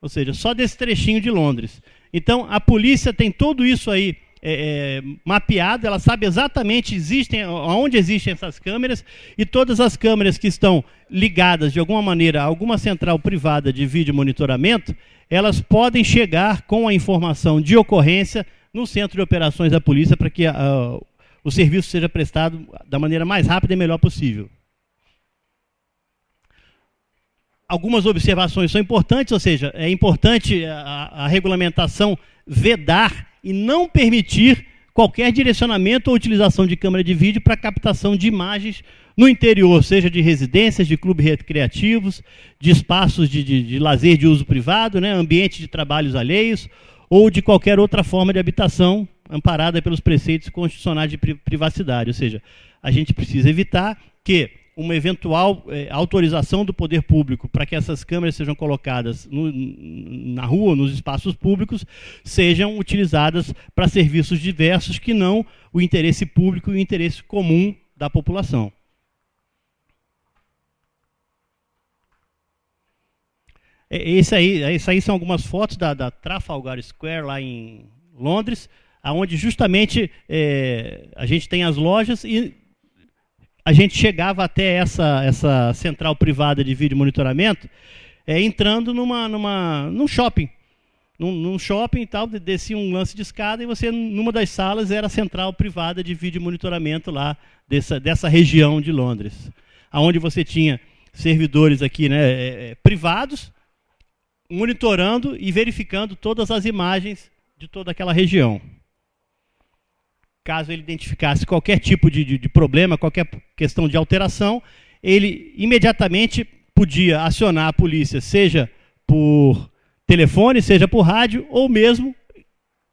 Ou seja, só desse trechinho de Londres. Então, a polícia tem tudo isso aí mapeado, ela sabe exatamente onde existem essas câmeras, e todas as câmeras que estão ligadas, de alguma maneira, a alguma central privada de vídeo monitoramento, elas podem chegar com a informação de ocorrência no centro de operações da polícia para que o serviço seja prestado da maneira mais rápida e melhor possível. Algumas observações são importantes, ou seja, é importante a regulamentação vedar e não permitir qualquer direcionamento ou utilização de câmera de vídeo para captação de imagens no interior, seja de residências, de clubes recreativos, de espaços de lazer de uso privado, né, ambiente de trabalhos alheios, ou de qualquer outra forma de habitação amparada pelos preceitos constitucionais de privacidade. Ou seja, a gente precisa evitar que uma eventual autorização do poder público para que essas câmeras sejam colocadas na rua, nos espaços públicos, sejam utilizadas para serviços diversos que não o interesse público e o interesse comum da população. Isso aí são algumas fotos da Trafalgar Square, lá em Londres, onde justamente a gente tem as lojas e a gente chegava até essa central privada de vídeo monitoramento entrando num shopping. Num shopping e tal, descia um lance de escada e você, numa das salas, era a central privada de vídeo monitoramento lá dessa região de Londres, onde você tinha servidores aqui, né, privados, monitorando e verificando todas as imagens de toda aquela região. Caso ele identificasse qualquer tipo de problema, qualquer questão de alteração, ele imediatamente podia acionar a polícia, seja por telefone, seja por rádio, ou mesmo,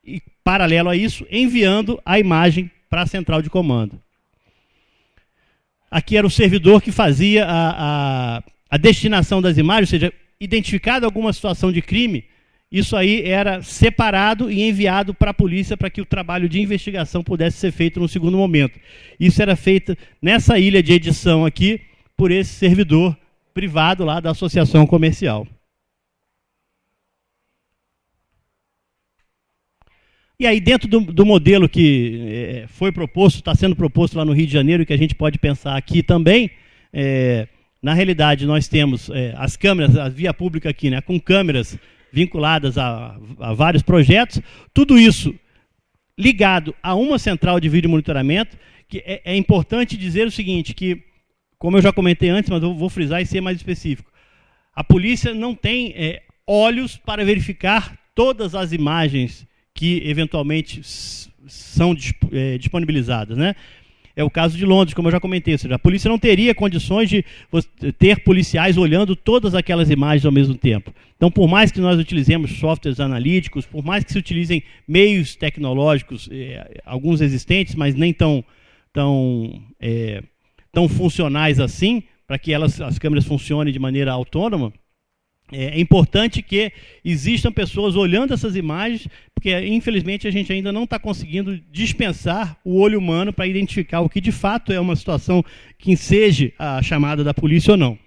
e paralelo a isso, enviando a imagem para a central de comando. Aqui era o servidor que fazia a destinação das imagens, ou seja, identificada alguma situação de crime, isso aí era separado e enviado para a polícia para que o trabalho de investigação pudesse ser feito no segundo momento. Isso era feito nessa ilha de edição aqui, por esse servidor privado lá da associação comercial. E aí, dentro do modelo que foi proposto, está sendo proposto lá no Rio de Janeiro, que a gente pode pensar aqui também, na realidade, nós temos as câmeras, a via pública aqui, né, com câmeras vinculadas a vários projetos, tudo isso ligado a uma central de vídeo monitoramento, que é importante dizer o seguinte, que, como eu já comentei antes, mas eu vou frisar e ser mais específico, a polícia não tem olhos para verificar todas as imagens que eventualmente são disponibilizadas, né? É o caso de Londres, como eu já comentei, ou seja, a polícia não teria condições de ter policiais olhando todas aquelas imagens ao mesmo tempo. Então, por mais que nós utilizemos softwares analíticos, por mais que se utilizem meios tecnológicos, alguns existentes, mas nem tão funcionais assim, para que as câmeras funcionem de maneira autônoma, é importante que existam pessoas olhando essas imagens, porque, infelizmente, a gente ainda não está conseguindo dispensar o olho humano para identificar o que, de fato, é uma situação que enseje a chamada da polícia ou não.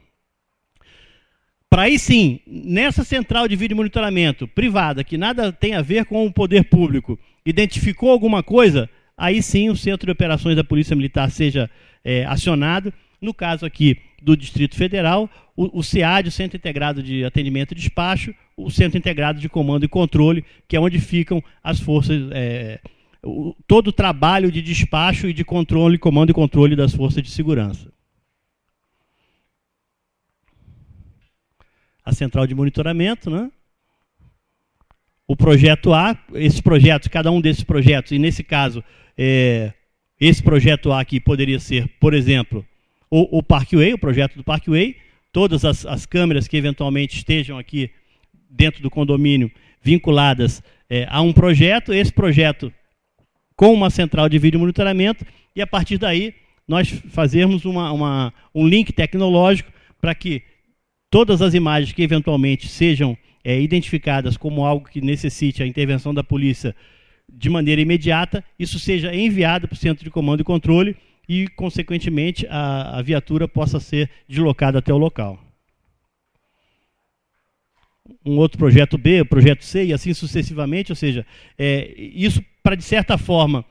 Para aí, sim, nessa central de vídeo monitoramento privada, que nada tem a ver com o poder público, identificou alguma coisa, aí sim o Centro de Operações da Polícia Militar seja acionado. No caso aqui do Distrito Federal, o CEAD, o Centro Integrado de Atendimento e Despacho, o Centro Integrado de Comando e Controle, que é onde ficam as forças, todo o trabalho de despacho e de controle, comando e controle das forças de segurança. A central de monitoramento, né? O projeto A, esses projetos, cada um desses projetos, e nesse caso, esse projeto A aqui poderia ser, por exemplo, o Parkway, o projeto do Parkway, todas as câmeras que eventualmente estejam aqui dentro do condomínio vinculadas a um projeto, esse projeto com uma central de vídeo monitoramento, e a partir daí nós fazermos um link tecnológico para que todas as imagens que eventualmente sejam identificadas como algo que necessite a intervenção da polícia de maneira imediata, isso seja enviado para o centro de comando e controle e, consequentemente, a viatura possa ser deslocada até o local. Um outro projeto B, o projeto C, e assim sucessivamente, ou seja, isso para, de certa forma,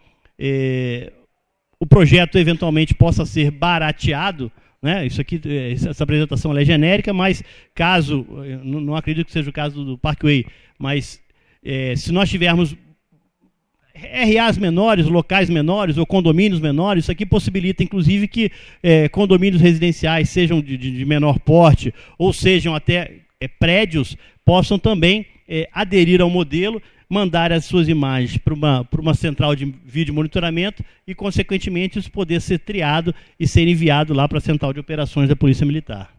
o projeto eventualmente possa ser barateado, né? Isso aqui, essa apresentação ela é genérica, mas caso, não acredito que seja o caso do Parkway, mas se nós tivermos RAs menores, locais menores ou condomínios menores, isso aqui possibilita, inclusive, que condomínios residenciais sejam de menor porte ou sejam até prédios, possam também aderir ao modelo, mandar as suas imagens para uma central de vídeo monitoramento e, consequentemente, isso poder ser triado e ser enviado lá para a central de operações da Polícia Militar.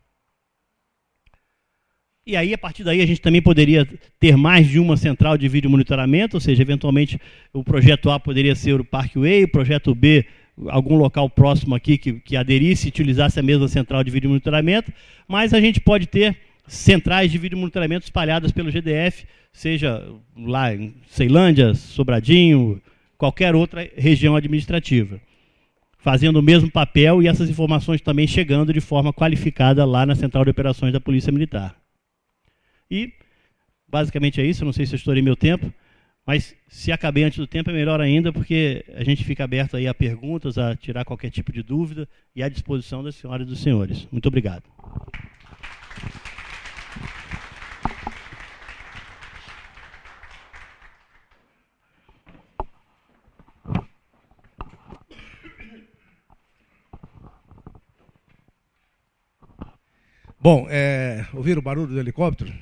E aí, a partir daí, a gente também poderia ter mais de uma central de vídeo monitoramento, ou seja, eventualmente o projeto A poderia ser o Parkway, o projeto B, algum local próximo aqui que aderisse e utilizasse a mesma central de vídeo monitoramento, mas a gente pode ter centrais de vídeo monitoramento espalhadas pelo GDF, seja lá em Ceilândia, Sobradinho, qualquer outra região administrativa, fazendo o mesmo papel e essas informações também chegando de forma qualificada lá na central de operações da Polícia Militar. E, basicamente é isso, eu não sei se eu estourei meu tempo, mas se acabei antes do tempo é melhor ainda, porque a gente fica aberto aí a perguntas, a tirar qualquer tipo de dúvida e à disposição das senhoras e dos senhores. Muito obrigado. Bom, ouviram o barulho do helicóptero?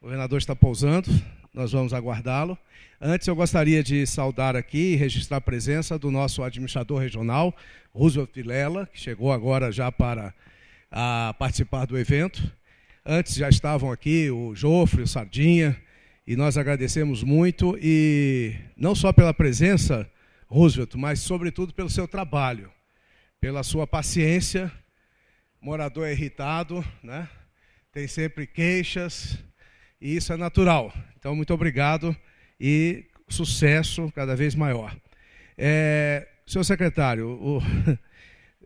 O governador está pousando, nós vamos aguardá-lo. Antes, eu gostaria de saudar aqui e registrar a presença do nosso administrador regional, Roosevelt Vilela, que chegou agora já para participar do evento. Antes já estavam aqui o Jofre, o Sardinha, e nós agradecemos muito, e não só pela presença, Roosevelt, mas sobretudo pelo seu trabalho, pela sua paciência. Morador é irritado, né? Tem sempre queixas, e isso é natural. Então, muito obrigado e sucesso cada vez maior. Senhor secretário,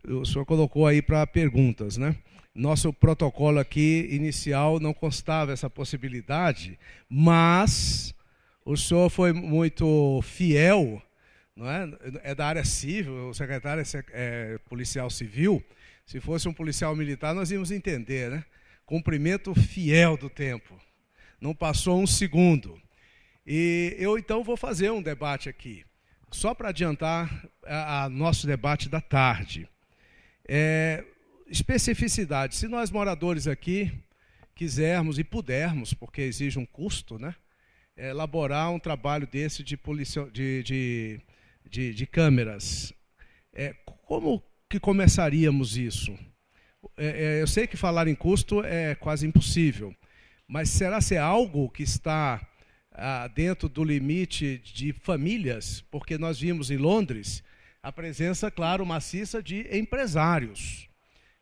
o senhor colocou aí para perguntas, né? Nosso protocolo aqui inicial não constava essa possibilidade, mas o senhor foi muito fiel, não é? É da área civil, o secretário é policial civil. Se fosse um policial militar, nós íamos entender, né? Cumprimento fiel do tempo. Não passou um segundo. E eu, então, vou fazer um debate aqui, só para adiantar nosso debate da tarde. Especificidade. Se nós, moradores aqui, quisermos e pudermos, porque exige um custo, né? Elaborar um trabalho desse de câmeras. Como que começaríamos isso? Eu sei que falar em custo é quase impossível, mas será ser algo que está dentro do limite de famílias? Porque nós vimos em Londres a presença, claro, maciça de empresários.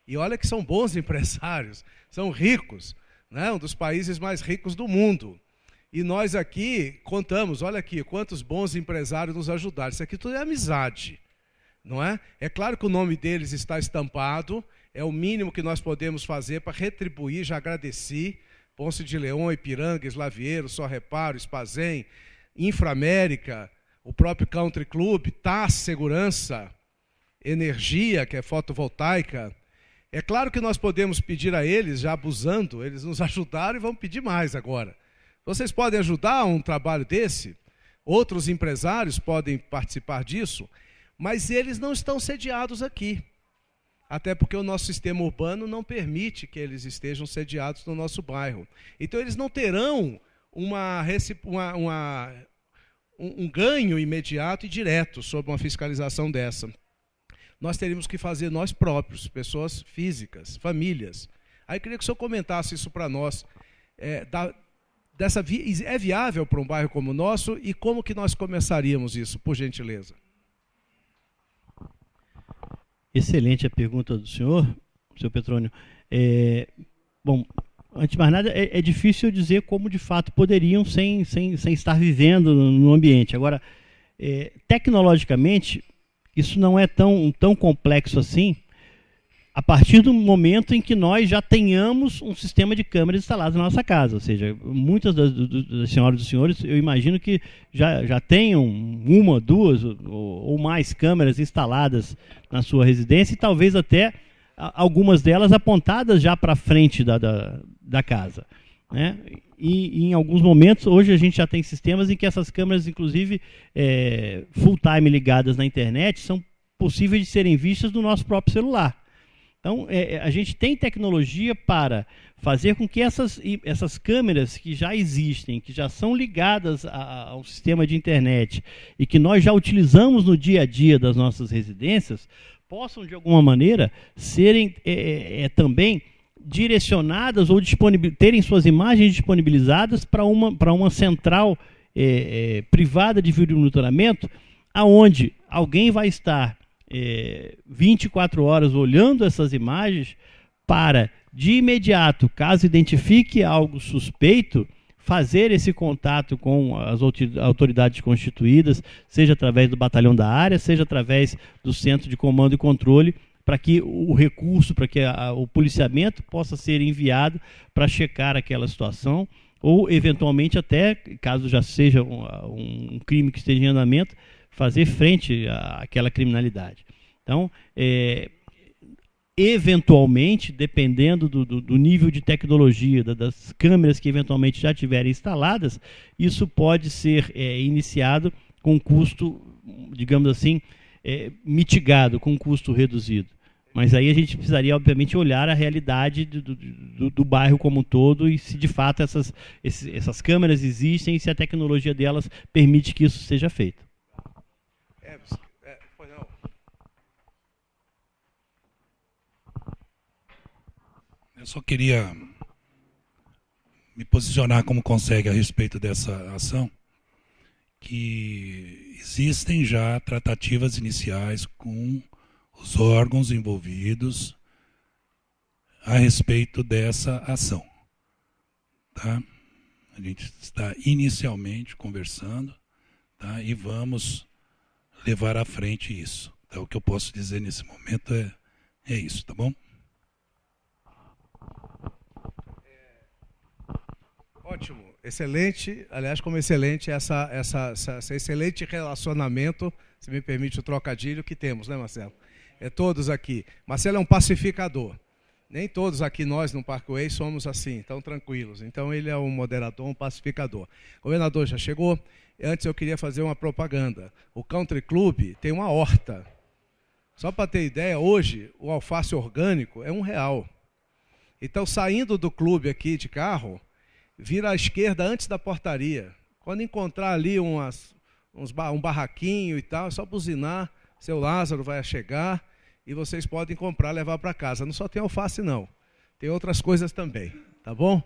E olha que são bons empresários, são ricos, né? Um dos países mais ricos do mundo. E nós aqui contamos, olha aqui, quantos bons empresários nos ajudaram. Isso aqui tudo é amizade. Não é? É claro que o nome deles está estampado, é o mínimo que nós podemos fazer para retribuir, já agradeci, Ponce de Leão, Ipiranga, Slavieiro, Só Reparo, Spazem, Inframérica, o próprio Country Club, TAS Segurança, Energia, que é fotovoltaica. É claro que nós podemos pedir a eles, já abusando, eles nos ajudaram e vamos pedir mais agora. Vocês podem ajudar um trabalho desse? Outros empresários podem participar disso? Mas eles não estão sediados aqui, até porque o nosso sistema urbano não permite que eles estejam sediados no nosso bairro. Então, eles não terão um ganho imediato e direto sobre uma fiscalização dessa. Nós teríamos que fazer nós próprios, pessoas físicas, famílias. Aí eu queria que o senhor comentasse isso para nós. É viável para um bairro como o nosso e como que nós começaríamos isso, por gentileza? Excelente a pergunta do senhor Petrônio. Bom, antes de mais nada, é difícil dizer como de fato poderiam sem estar vivendo no ambiente. Agora, tecnologicamente, isso não é tão complexo assim, a partir do momento em que nós já tenhamos um sistema de câmeras instalado na nossa casa. Ou seja, muitas das senhoras e dos senhores, eu imagino que já tenham uma, duas ou mais câmeras instaladas na sua residência e talvez até algumas delas apontadas já para frente da casa, né? E em alguns momentos, hoje a gente já tem sistemas em que essas câmeras, inclusive full-time ligadas na internet, são possíveis de serem vistas no nosso próprio celular. Então, a gente tem tecnologia para fazer com que essas câmeras que já existem, que já são ligadas ao sistema de internet e que nós já utilizamos no dia a dia das nossas residências, possam, de alguma maneira, serem também direcionadas ou terem suas imagens disponibilizadas para uma central privada de vídeo monitoramento, aonde alguém vai estar 24 horas olhando essas imagens para, de imediato, caso identifique algo suspeito, fazer esse contato com as autoridades constituídas, seja através do batalhão da área, seja através do centro de comando e controle, para que o recurso, para que o policiamento possa ser enviado para checar aquela situação, ou, eventualmente, até, caso já seja um crime que esteja em andamento, fazer frente àquela criminalidade. Então, eventualmente, dependendo do nível de tecnologia, das câmeras que eventualmente já estiverem instaladas, isso pode ser iniciado com custo, digamos assim, mitigado, com custo reduzido. Mas aí a gente precisaria, obviamente, olhar a realidade do bairro como um todo e se, de fato, essas câmeras existem e se a tecnologia delas permite que isso seja feito. Eu só queria me posicionar como consegue a respeito dessa ação, que existem já tratativas iniciais com os órgãos envolvidos a respeito dessa ação. Tá? A gente está inicialmente conversando, tá? E vamos levar à frente isso. Então, o que eu posso dizer nesse momento é isso, tá bom? Ótimo, excelente. Aliás, como excelente esse excelente relacionamento, se me permite o trocadilho, que temos, né, Marcelo? Todos aqui. Marcelo é um pacificador. Nem todos aqui nós no Parkway somos assim, tão tranquilos. Então ele é um moderador, um pacificador. O governador já chegou. Antes eu queria fazer uma propaganda. O Country Club tem uma horta. Só para ter ideia, hoje o alface orgânico é R$1. Então, saindo do clube aqui de carro, vira à esquerda antes da portaria. Quando encontrar ali um barraquinho e tal, é só buzinar, seu Lázaro vai chegar e vocês podem comprar, levar para casa. Não só tem alface, não. Tem outras coisas também, tá bom?